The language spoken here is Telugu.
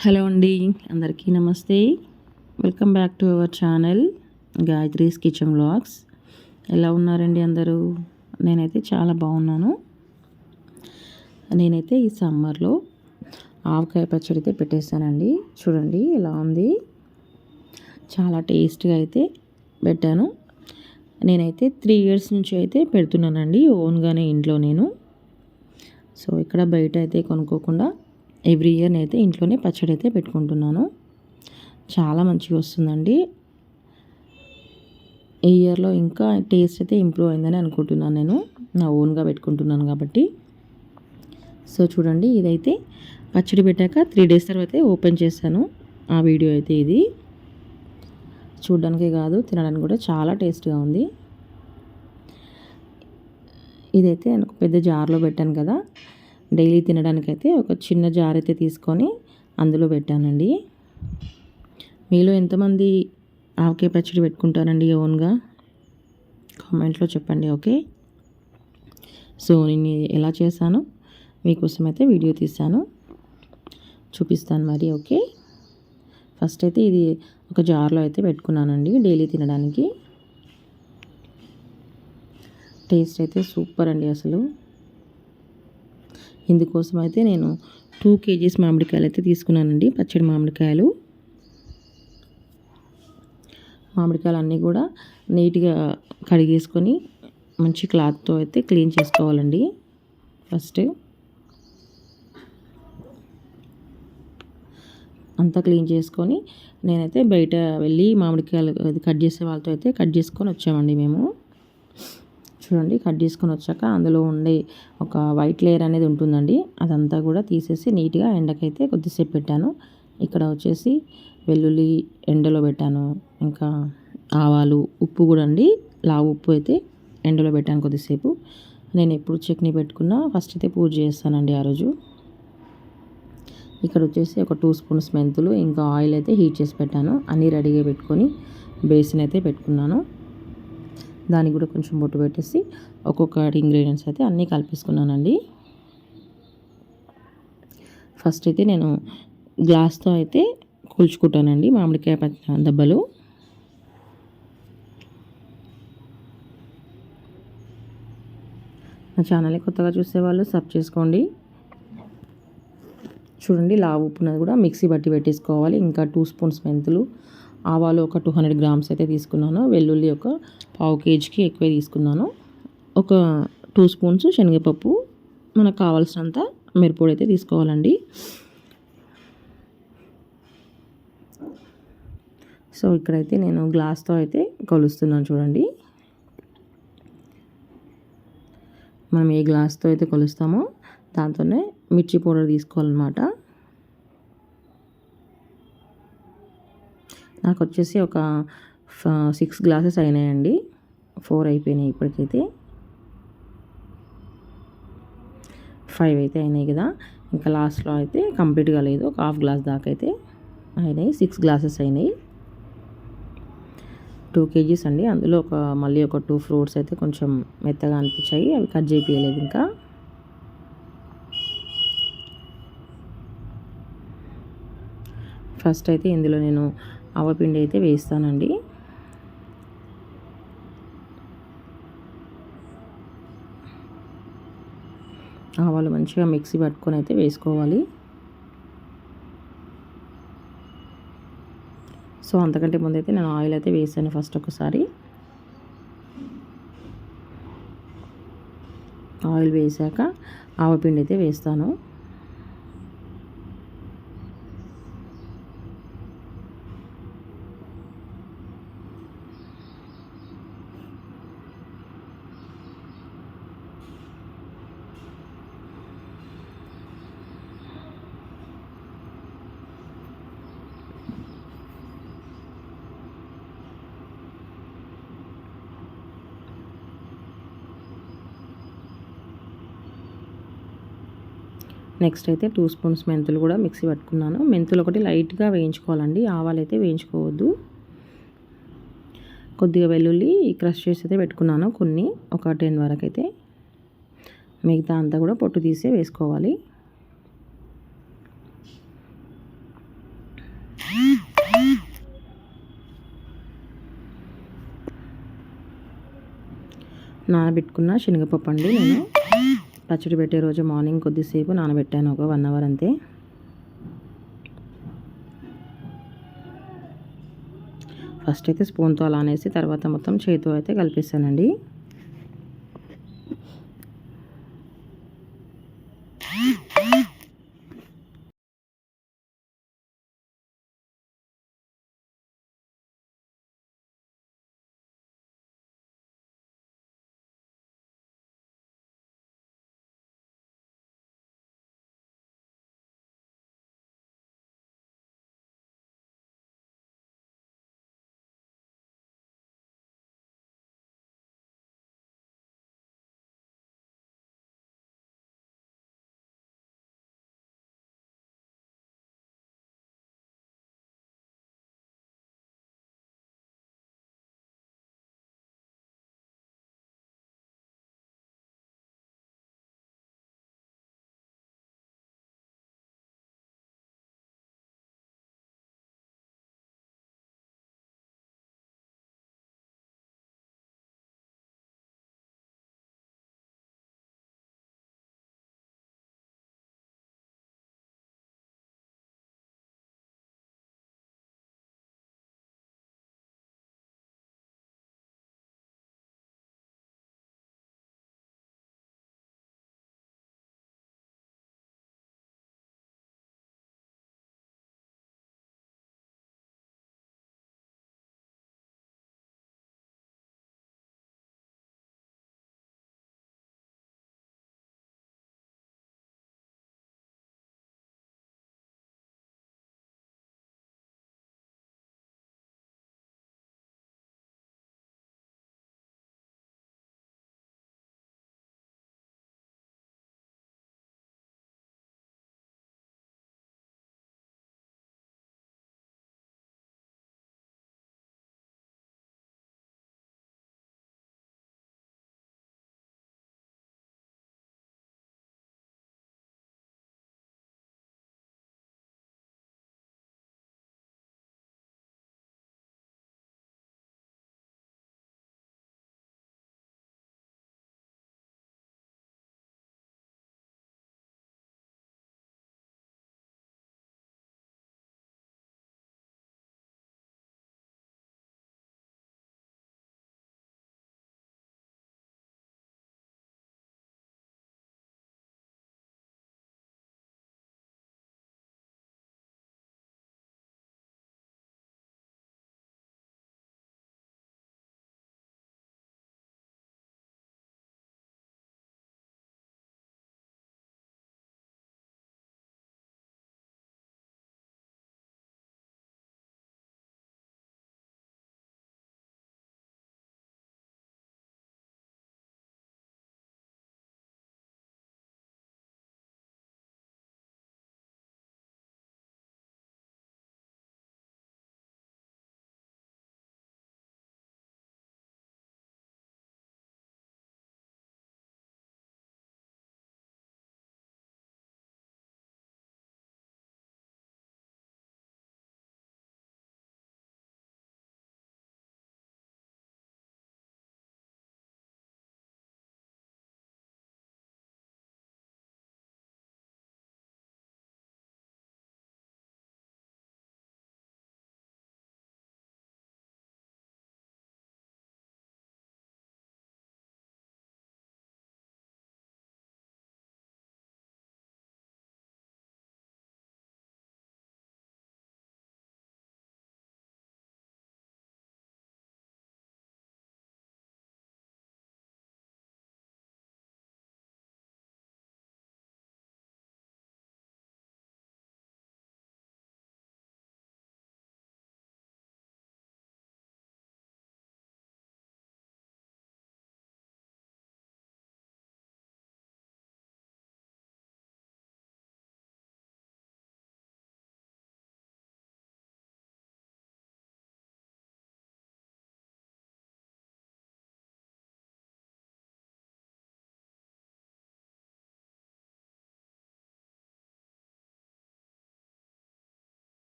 హలో అండి, అందరికీ నమస్తే. Welcome back to our channel Gayatri's kitchen vlogs. ఎలా ఉన్నారండి అందరూ? నేనైతే చాలా బాగున్నాను. నేనైతే ఈ సమ్మర్లో ఆవకాయ పచ్చడి అయితే పెట్టేశానండి. చూడండి ఎలా ఉంది, చాలా టేస్ట్గా అయితే పెట్టాను. నేనైతే 3 years నుంచి అయితే పెడుతున్నానండి ఓన్గానే ఇంట్లో నేను. సో ఇక్కడ బయట అయితే కొనుక్కోకుండా ఎవ్రీ ఇయర్ అయితే ఇంట్లోనే పచ్చడి అయితే పెట్టుకుంటున్నాను. చాలా మంచిగా వస్తుందండి. ఈ ఇయర్లో ఇంకా టేస్ట్ అయితే ఇంప్రూవ్ అయిందని అనుకుంటున్నాను. నేను నా ఓన్గా పెట్టుకుంటున్నాను కాబట్టి. సో చూడండి, ఇదైతే పచ్చడి పెట్టాక 3 days తర్వాత ఓపెన్ చేశాను. ఆ వీడియో అయితే ఇది. చూడడానికే కాదు, తినడానికి కూడా చాలా టేస్ట్గా ఉంది. ఇదైతే నేను ఒక పెద్ద జార్లో పెట్టాను కదా, డైలీ తినడానికైతే ఒక చిన్న జార్ అయితే తీసుకొని అందులో పెట్టానండి. మీలో ఎంతమంది ఆవకాయ పచ్చడి పెట్టుకుంటారండి ఓన్గా? కామెంట్లో చెప్పండి. ఓకే, సో నేను ఎలా చేశాను మీకోసం అయితే వీడియో తీశాను, చూపిస్తాను మరి. ఓకే, ఫస్ట్ అయితే ఇది ఒక జార్లో అయితే పెట్టుకున్నానండి డైలీ తినడానికి. టేస్ట్ అయితే సూపర్ అండి అసలు. ఇందుకోసం అయితే నేను 2 kgs మామిడికాయలు అయితే తీసుకున్నానండి, పచ్చడి మామిడికాయలు. మామిడికాయలు అన్నీ కూడా నీట్గా కడిగేసుకొని మంచి క్లాత్తో అయితే క్లీన్ చేసుకోవాలండి. ఫస్ట్ అంతా క్లీన్ చేసుకొని నేనైతే బయట వెళ్ళి మామిడికాయలు కట్ చేసే వాళ్ళతో అయితే కట్ చేసుకొని వచ్చామండి మేము. చూడండి, కట్ చేసుకొని వచ్చాక అందులో ఉండే ఒక వైట్ లేయర్ అనేది ఉంటుందండి, అదంతా కూడా తీసేసి నీట్గా ఎండకైతే కొద్దిసేపు పెట్టాను. ఇక్కడ వచ్చేసి వెల్లుల్లి ఎండలో పెట్టాను, ఇంకా ఆవాలు, ఉప్పు కూడా అండి, లావు ఉప్పు అయితే ఎండలో పెట్టాను కొద్దిసేపు. నేను ఎప్పుడు చట్నీ పెట్టుకున్నా ఫస్ట్ అయితే పూజ చేస్తానండి ఆ రోజు. ఇక్కడ వచ్చేసి ఒక 2 spoons మెంతులు, ఇంకా ఆయిల్ అయితే హీట్ చేసి పెట్టాను. అన్నీ రెడీగా పెట్టుకొని బేసిన్ అయితే పెట్టుకున్నాను. దానికి కూడా కొంచెం బొట్టు పెట్టేసి ఒక్కొక్క ఇంగ్రీడియంట్స్ అయితే అన్నీ కలిపేసుకున్నానండి. ఫస్ట్ అయితే నేను గ్లాస్తో అయితే కూల్చుకుంటానండి మామిడికాయ దెబ్బలు. నా ఛానల్ని కొత్తగా చూసేవాళ్ళు సబ్ చేసుకోండి. చూడండి, లావు ఉప్పునది కూడా మిక్సీ బట్టి పెట్టేసుకోవాలి. ఇంకా 2 spoons మెంతులు, ఆవాలు ఒక 200 grams అయితే తీసుకున్నాను. వెల్లుల్లి ఒక 1/2 kgకి ఎక్కువ తీసుకున్నాను. ఒక 2 spoons శనగపప్పు, మనకు కావాల్సినంత మిరప్పొడి అయితే తీసుకోవాలండి. సో ఇక్కడైతే నేను గ్లాస్తో అయితే కొలుస్తున్నాను. చూడండి, మనం ఏ గ్లాస్తో అయితే కొలుస్తామో దాంతోనే మిర్చి పౌడర్ తీసుకోవాలన్నమాట. నాకు వచ్చేసి ఒక 6 glasses అయినాయండి, 4 అయిపోయినాయి ఇప్పటికైతే. 5 అయితే అయినాయి కదా, ఇంకా లాస్ట్లో అయితే కంప్లీట్గా లేదు, ఒక 1/2 glass దాకా అయితే అయినాయి. 6 glasses అయినాయి. 2 kgs అండి. అందులో మళ్ళీ ఒక 2 fruits అయితే కొంచెం మెత్తగా అనిపించాయి, అవి కట్ చేయించలేదు ఇంకా. ఫస్ట్ అయితే ఇందులో నేను ఆవపిండి అయితే వేస్తానండి. ఆవాలు మంచిగా మిక్సీ పట్టుకొని అయితే వేసుకోవాలి. సో అంతకంటే ముందైతే నేను ఆయిల్ అయితే వేసాను ఫస్ట్ ఒకసారి. ఆయిల్ వేసాక ఆవపిండి అయితే వేస్తాను. నెక్స్ట్ అయితే 2 spoons మెంతులు కూడా మిక్సీ పట్టుకున్నాను. మెంతులు ఒకటి లైట్గా వేయించుకోవాలండి, ఆవాలు అయితే వేయించుకోవద్దు. కొద్దిగా వెల్లుల్లి క్రష్ చేసి అయితే పెట్టుకున్నాను, కొన్ని ఒక 10 వరకు అయితే. మిగతా అంతా కూడా పొట్టు తీసే వేసుకోవాలి. నానబెట్టుకున్న శనగపప్పు అండి. నేను పచ్చడి పెట్టే రోజు మార్నింగ్ కొద్దిసేపు నానబెట్టాను, ఒక 1 అవర్ అంతే. ఫస్ట్ అయితే స్పూన్తో అలా అనేసి తర్వాత మొత్తం చేతితో అయితే కలిపేసానండి.